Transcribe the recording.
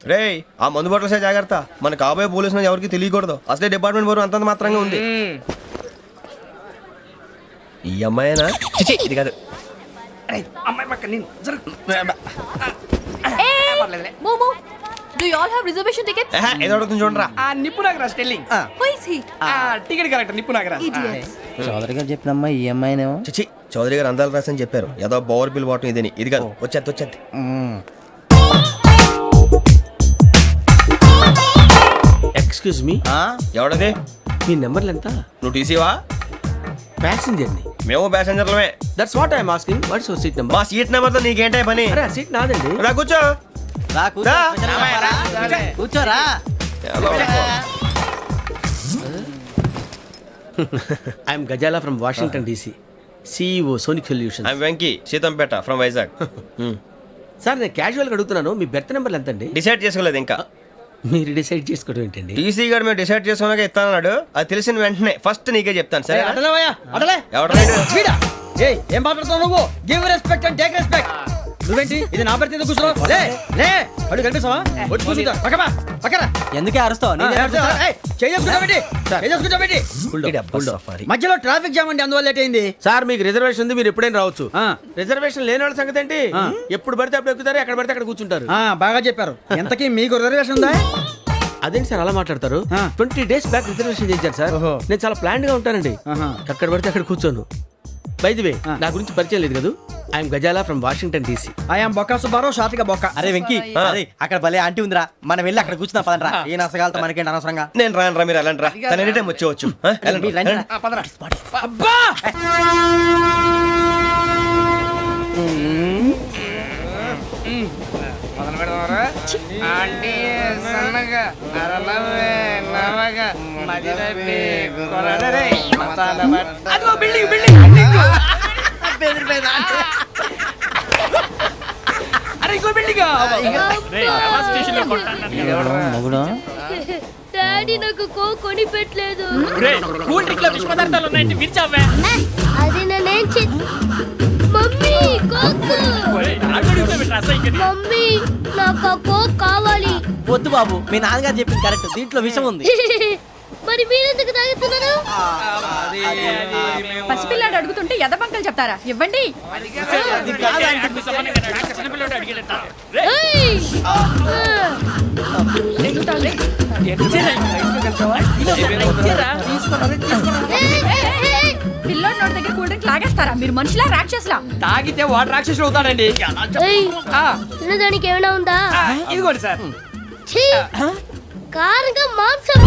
రేయ్ ఆ మందు బట్టలసే జాగ్రత్త, మన కాబోయే పోలీసులు ఎవరికి తెలియకూడదు. అసలే డిపార్ట్మెంట్ బోరు అంతంత మాత్రంగా ఉంది. ఈ అమ్మాయినా చిచి ఇది కాదు. అమ్మాయి పక్క నేను Momo, do you all have reservation tickets? ఏదో అడుగుతుంది చూడరా. నిప్పు Nagaraj telling Who is he? Ticket correct నిప్పు నాగరాజ్. Idiots. చౌదరి గారు చెప్పినమ్మా ఈ అమ్మాయినేమో. చిచి చౌదరి గారు అందాలు రాసని చెప్పారు. ఏదో బోర్ బిల్ వాటం ఇదని. ఇది కాదు, వచ్చేది. Excuse me, ఎవడది? మీ నెంబర్లు ఎంత? నువ్వు టీసీవా? ప్యాసింజర్ ని. మేము ప్యాసెంజర్లమే. That's what I'm asking. What's your seat number? మా సీట్ నెంబర్ తో నీకేంటే పని? అరే సీట్ నాదండి. రా కూర్చో. రా రా. కూర్చోరా. I'm Gajala from Washington DC, CEO Sonic solution. I'm Venky Seethampeta from Vizag. Sir నేను క్యాజువల్ గా అడుగుతున్నాను, మీ బెర్త్ నెంబర్లు ఎంత అండి? డిసైడ్ చేసుకోలేదు ఇంకా. మీరు డిసైడ్ చేసుకోవడం ఏంటండి? టీసీ గారు మేము డిసైడ్ చేసుకున్నాక ఇస్తానన్నాడు. అది తెలిసిన వెంటనే ఫస్ట్ నీకే చెప్తాను. సరే అటలే ఎవడలేడు? ఏం మాట్లాడుతున్నావు నువ్వు? Give respect and take respect. నువ్వేంటి ఇది నా పరిస్థితి కూర్చున్నావు? లే లే అడుగు కనిపిస్తావా? వచ్చి కూర్చుంటా. పక్కరా ఎందుకే అరుస్తావు? మధ్యలో ట్రాఫిక్ జామ్ అండి, అందువల్ల లేట్ అయింది. సార్ మీకు రిజర్వేషన్ ఉంది, మీరు ఎప్పుడైనా రావచ్చు. రిజర్వేషన్ లేని వాళ్ళ సంగతి ఏంటి? ఎప్పుడు పడితే అప్పుడు ఎక్కుతారు, ఎక్కడ పడితే అక్కడ కూర్చుంటారు. బాగా చెప్పారు. ఎంతకీ మీకు రిజర్వేషన్ ఉందా? అదేంటి సార్ అలా మాట్లాడతారు? 20 days బ్యాక్ రిజర్వేషన్ చేశారు సార్. నేను చాలా ప్లాన్డ్ గా ఉంటానండి. ఎక్కడ పడితే అక్కడ కూర్చోను. బై ది వే నా గురించి పరిచయం లేదు కదా, I'm Gajala from Washington DC. I'm Bokka Subbarao, షార్ట్గా బొక్క. అరే వెంకీ, అరే అక్కడ భలే ఆంటీ ఉందిరా, మనం వెళ్ళి అక్కడ కూర్చున్నా పదనరా. ఏ నసగాలతో మనకేంటి అనవసరంగా. నేను రాను, మీరు ఎలాంటి రా. తన ఎనీ టైం వచ్చేవచ్చు. అబ్బా మొదలు పెడదామరా? ఆంటీ సన్నగా అరలవే నవగా మదిరపి కొరడరే మతాల అదిగో బిల్డింగ్ బిల్డింగ్ బిల్డింగ్. అరే ఇంకో బిల్డింగ్. డాడీ నాకు కోక్ కొని పెట్టలేదు. కూల్ డ్రింక్ లో విష పదార్థాలు ఉన్నాయంటే విరిచావే. అది నేనేం మమ్మీ కోక్. మమ్మీ నాకు ఆ కోక్ కావాలి. వద్దు బాబు, మీ నాన్నగారు చెప్పింది కరెక్ట్, దీంట్లో విషయం ఉంది. మరి మీరెందుకు తాగుతున్నారు? పసిపిల్లాడు అడుగుతుంటే ఎదబంకలు చెప్తారా? ఇవ్వండి. ఏయ్! పిల్లోడి నోటి దగ్గర కూల్ డ్రింక్ లాగేస్తారా? మీరు మనుషులా రాక్షసులా? తాగితే వాడు రాక్షసుడు అవుతాడండి. ఏయ్! తినడానికి ఏమైనా ఉందా? ఇదిగోండి సార్. ఛీ! కారంగా మాంసం.